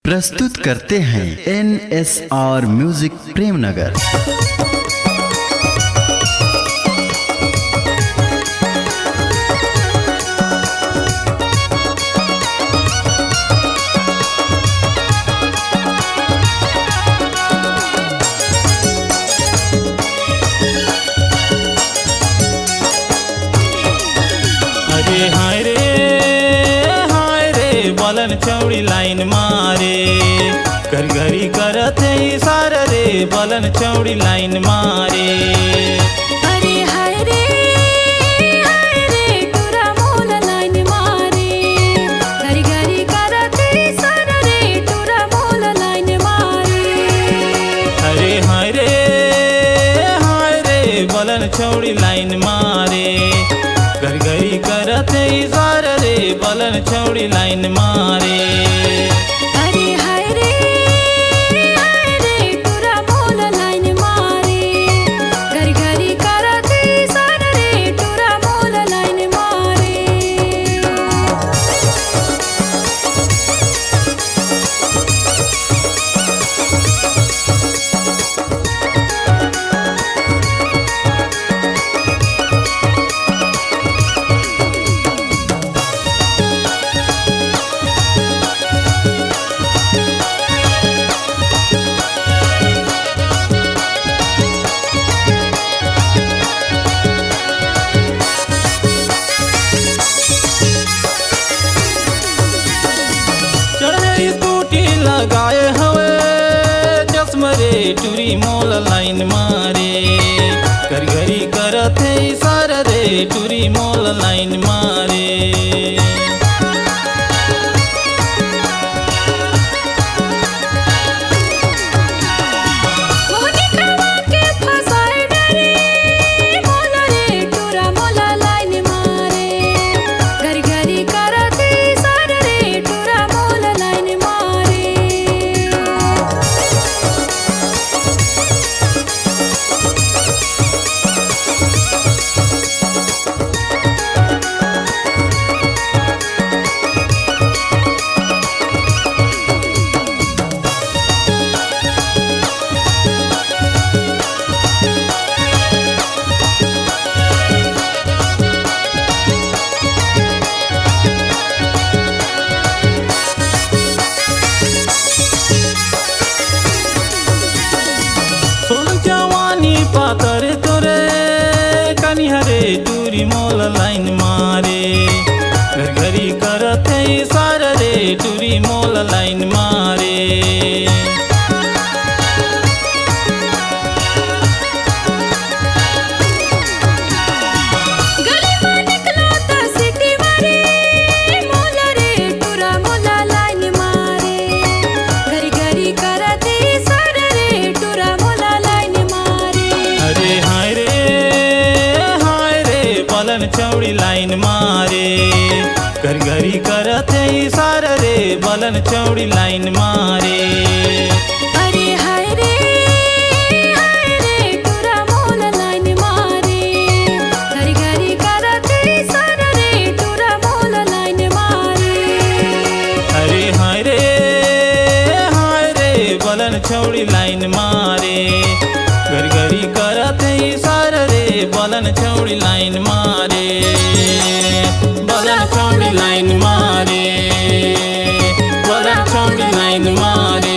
प्रस्तुत करते हैं NSR म्यूजिक प्रेमनगर। अरे हाय रे बोलन चौड़ी लाइन मारे घर घरी करत है इशारा रे बोलन चौड़ी लाइन मारे। अरे हाय रे टूरा मोल लाइन मारे घरी घरी करत इशारा रे टूरा मोल लाइन मारे। अरे हाय रे बोलन चौड़ी लाइन मारे घर घरी करत है इशारा रे बोलन चौड़ी लाइन मारे। अरे हाय रे टूरा मोल लाइन मारे घरी घरी करत इशारा रे टूरा मोल लाइन मारे। स्कूटी लगाए हवे चश्मा रे टूरी मोल लाइन मारे घर घरी करत है इशारा रे टूरी मोल लाइन मारे। मोहनी खावा के फसाए डरे मोल रे टूरा मोल लाइन मारे घरी घरी करत इशारा रे टूरा मोल लाइन मारे। सोल जवानी पातर तोरे कनिहरे टूरी मोल लाइन मारे घर घरी करत है इशारा रे टूरी मोल लाइन मारे। गली में निकला ता सिटी मारे मोल रे टूरा मोल लाइन मारे घरी घरी करत इशारा रे टूरा मोल लाइन मारे। अरे हाय रे बोलन चौड़ी लाइन मारे घर घरी करत है इशारा रे बोलन चौड़ी लाइन मारे। अरे हाय रे टूरा मोल लाइन मारे घरी घरी करत इशारा रे टूरा मोल लाइन मारे। अरे हाय रे बोलन चौड़ी लाइन मारे घर घरी करत है इशारा रे बोलन चौड़ी लाइन मारे। बोलन चौड़ी लाइन मारे बोलन चौड़ी लाइन मारे।